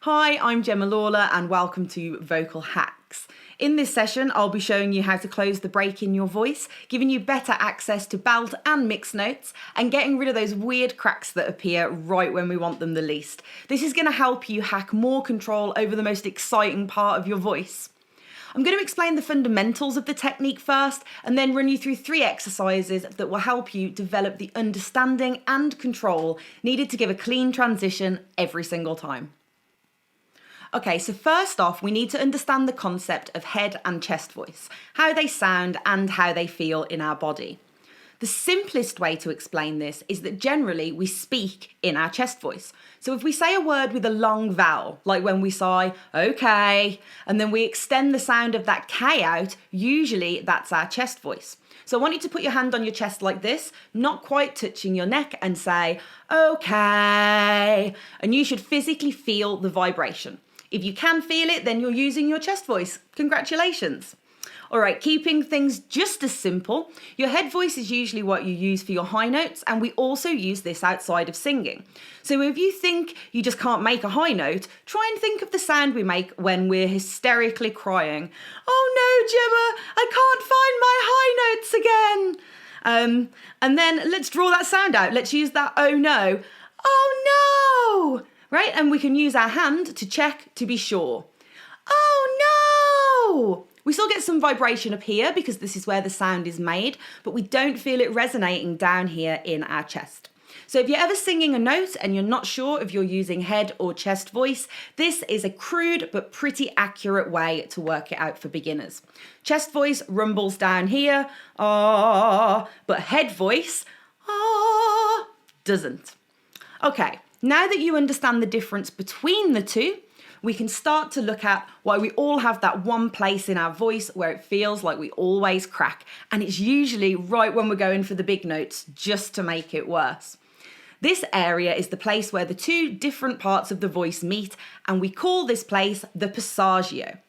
Hi, I'm Gemma Lawler and welcome to Vocal Hacks. In this session, I'll be showing you how to close the break in your voice, giving you better access to belt and mixed notes, and getting rid of those weird cracks that appear right when we want them the least. This is going to help you hack more control over the most exciting part of your voice. I'm going to explain the fundamentals of the technique first, and then run you through 3 exercises that will help you develop the understanding and control needed to give a clean transition every single time. Okay, so first off, we need to understand the concept of head and chest voice, how they sound and how they feel in our body. The simplest way to explain this is that generally we speak in our chest voice. So if we say a word with a long vowel, like when we say, okay, and then we extend the sound of that K out, usually that's our chest voice. So I want you to put your hand on your chest like this, not quite touching your neck, and say, okay, and you should physically feel the vibration. If you can feel it, then you're using your chest voice. Congratulations. All right, keeping things just as simple, your head voice is usually what you use for your high notes, and we also use this outside of singing. So if you think you just can't make a high note, try and think of the sound we make when we're hysterically crying. Oh no, Gemma, I can't find my high notes again. And then let's draw that sound out. Let's use that oh no. Oh no! Right, and we can use our hand to check to be sure. Oh no! We still get some vibration up here because this is where the sound is made, but we don't feel it resonating down here in our chest. So if you're ever singing a note and you're not sure if you're using head or chest voice, this is a crude but pretty accurate way to work it out for beginners. Chest voice rumbles down here, ah, but head voice, ah, doesn't. Okay. Now that you understand the difference between the two, we can start to look at why we all have that one place in our voice where it feels like we always crack, and it's usually right when we're going for the big notes, just to make it worse. This area is the place where the two different parts of the voice meet, and we call this place the Passagio.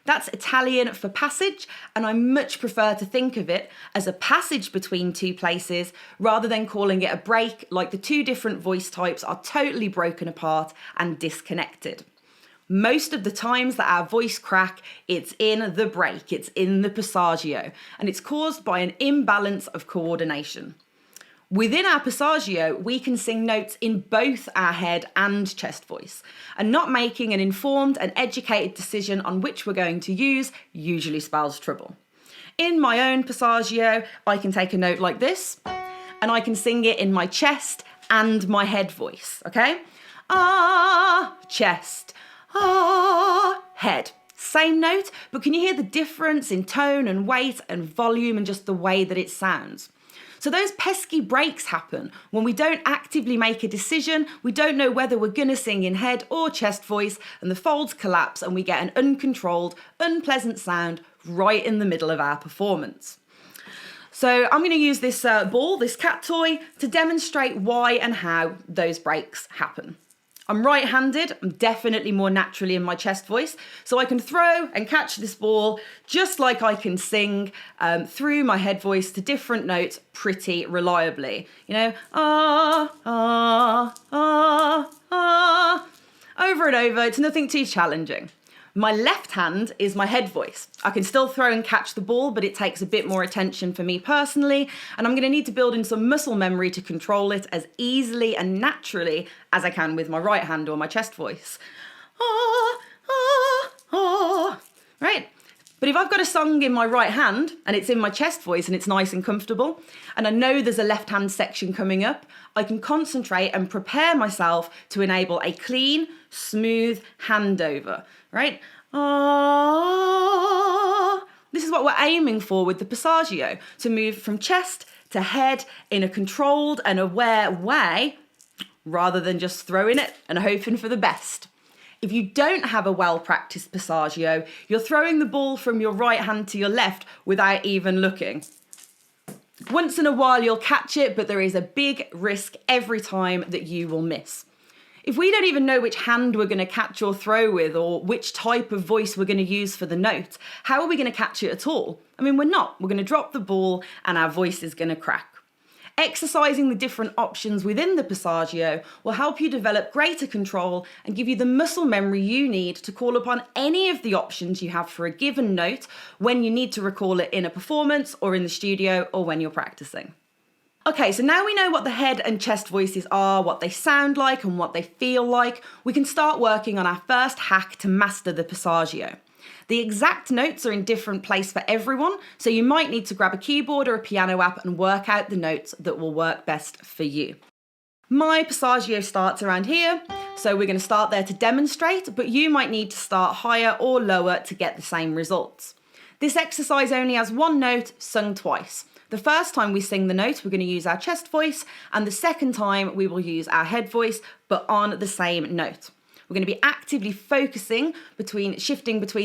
That's Italian for passage, and I much prefer to think of it as a passage between two places rather than calling it a break, like the two different voice types are totally broken apart and disconnected. Most of the times that our voice crack, it's in the break, it's in the Passagio, and it's caused by an imbalance of coordination. Within our Passagio, we can sing notes in both our head and chest voice, and not making an informed and educated decision on which we're going to use usually spells trouble. In my own Passagio, I can take a note like this, and I can sing it in my chest and my head voice, okay? Ah, chest, ah, head. Same note, but can you hear the difference in tone and weight and volume and just the way that it sounds? So those pesky breaks happen when we don't actively make a decision, we don't know whether we're going to sing in head or chest voice, and the folds collapse and we get an uncontrolled, unpleasant sound right in the middle of our performance. So I'm going to use this ball, this cat toy, to demonstrate why and how those breaks happen. I'm right-handed, I'm definitely more naturally in my chest voice, so I can throw and catch this ball just like I can sing through my head voice to different notes pretty reliably. You know, ah, ah, ah, ah, over and over, it's nothing too challenging. My left hand is my head voice. I can still throw and catch the ball, but it takes a bit more attention for me personally, and I'm going to need to build in some muscle memory to control it as easily and naturally as I can with my right hand or my chest voice. Ah, ah, ah. Right? But if I've got a song in my right hand and it's in my chest voice and it's nice and comfortable, and I know there's a left hand section coming up, I can concentrate and prepare myself to enable a clean, smooth handover, right? Ah, this is what we're aiming for with the Passagio, to move from chest to head in a controlled and aware way, rather than just throwing it and hoping for the best. If you don't have a well-practiced Passagio, you're throwing the ball from your right hand to your left without even looking. Once in a while you'll catch it, but there is a big risk every time that you will miss. If we don't even know which hand we're going to catch or throw with, or which type of voice we're going to use for the note, how are we going to catch it at all? I mean, we're not. We're going to drop the ball and our voice is going to crack. Exercising the different options within the Passagio will help you develop greater control and give you the muscle memory you need to call upon any of the options you have for a given note when you need to recall it in a performance or in the studio or when you're practicing. Okay, so now we know what the head and chest voices are, what they sound like and what they feel like, we can start working on our first hack to master the Passagio. The exact notes are in different place for everyone, so you might need to grab a keyboard or a piano app and work out the notes that will work best for you. My Passagio starts around here, so we're going to start there to demonstrate, but you might need to start higher or lower to get the same results. This exercise only has one note sung twice. The first time we sing the note, we're going to use our chest voice, and the second time we will use our head voice, but on the same note. We're going to be actively shifting between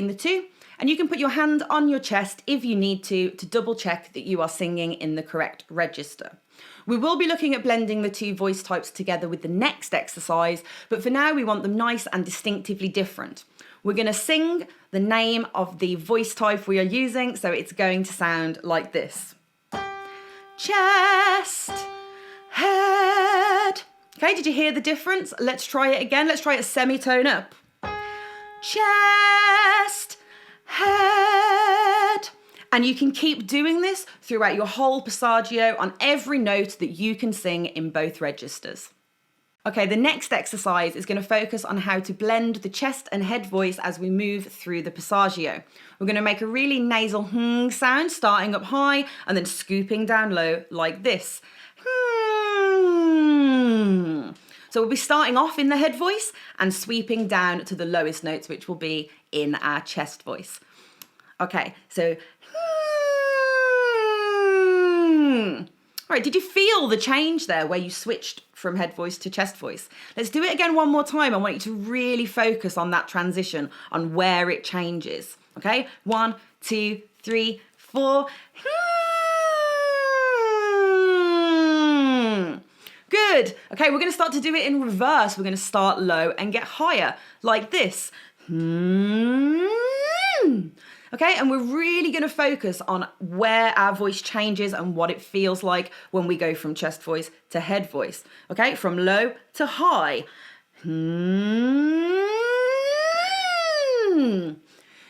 the two, and you can put your hand on your chest if you need to double check that you are singing in the correct register. We will be looking at blending the two voice types together with the next exercise, but for now we want them nice and distinctively different. We're going to sing the name of the voice type we are using, so it's going to sound like this. Chest, head. Okay, did you hear the difference? Let's try it again. Let's try it semitone up. Chest, head. And you can keep doing this throughout your whole Passagio on every note that you can sing in both registers. Okay, the next exercise is going to focus on how to blend the chest and head voice as we move through the Passagio. We're going to make a really nasal sound starting up high and then scooping down low like this. So we'll be starting off in the head voice and sweeping down to the lowest notes, which will be in our chest voice. Okay, so All right, did you feel the change there where you switched from head voice to chest voice? Let's do it again one more time. I want you to really focus on that transition, on where it changes. Okay, 1, 2, 3, 4. Good. Okay, we're going to start to do it in reverse. We're going to start low and get higher, like this. Okay, and we're really going to focus on where our voice changes and what it feels like when we go from chest voice to head voice. Okay, from low to high.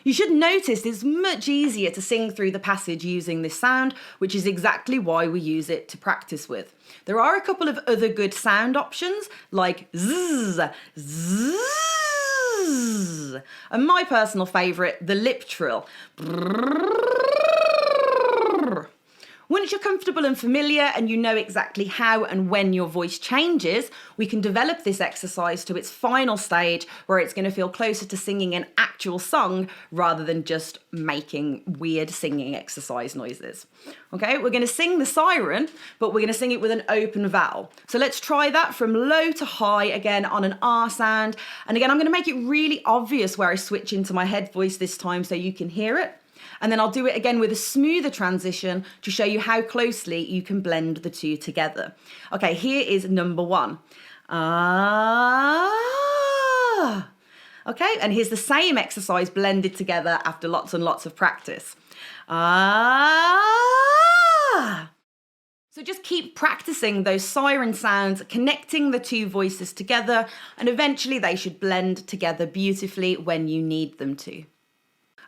You should notice it's much easier to sing through the passage using this sound, which is exactly why we use it to practice with. There are a couple of other good sound options like zzz, zzz, and my personal favourite, the lip trill. Once you're comfortable and familiar and you know exactly how and when your voice changes, we can develop this exercise to its final stage where it's going to feel closer to singing an actual song rather than just making weird singing exercise noises. Okay, we're going to sing the siren, but we're going to sing it with an open vowel. So let's try that from low to high again on an R sound. And again, I'm going to make it really obvious where I switch into my head voice this time so you can hear it. And then I'll do it again with a smoother transition to show you how closely you can blend the two together. Okay, here is number 1. Ah. Okay, and here's the same exercise blended together after lots and lots of practice. Ah. So just keep practicing those siren sounds, connecting the two voices together, and eventually they should blend together beautifully when you need them to.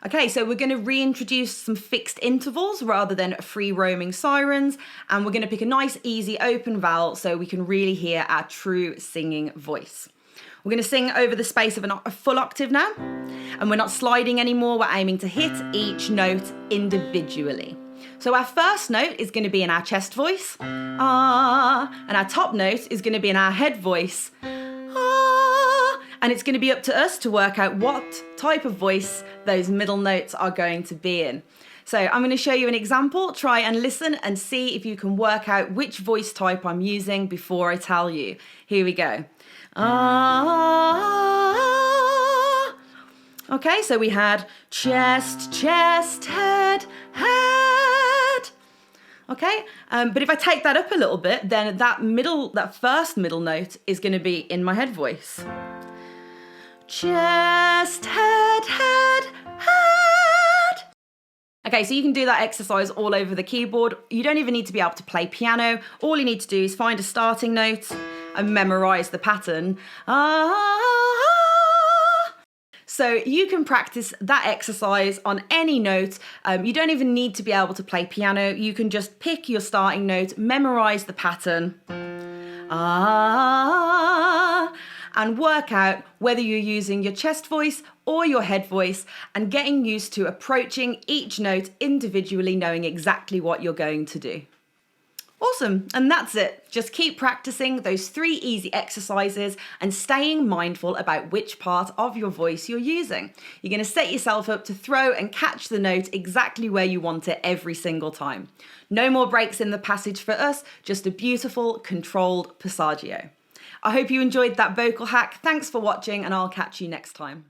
Okay, so we're going to reintroduce some fixed intervals rather than free roaming sirens, and we're going to pick a nice easy open vowel so we can really hear our true singing voice. We're going to sing over the space of a full octave now, and we're not sliding anymore, we're aiming to hit each note individually. So our first note is going to be in our chest voice, ah, and our top note is going to be in our head voice, ah. And it's going to be up to us to work out what type of voice those middle notes are going to be in. So I'm going to show you an example. Try and listen and see if you can work out which voice type I'm using before I tell you. Here we go. Ah. Okay, so we had chest, chest, head, head. Okay, but if I take that up a little bit, then that first middle note is going to be in my head voice. Chest, head, head, head. Okay, so you can do that exercise all over the keyboard. You don't even need to be able to play piano. All you need to do is find a starting note and memorize the pattern. So you can practice that exercise on any note. You don't even need to be able to play piano. You can just pick your starting note, memorize the pattern, and work out whether you're using your chest voice or your head voice, and getting used to approaching each note individually, knowing exactly what you're going to do. Awesome, and that's it. Just keep practicing those 3 easy exercises and staying mindful about which part of your voice you're using. You're going to set yourself up to throw and catch the note exactly where you want it every single time. No more breaks in the passage for us, just a beautiful, controlled Passagio. I hope you enjoyed that vocal hack. Thanks for watching, and I'll catch you next time.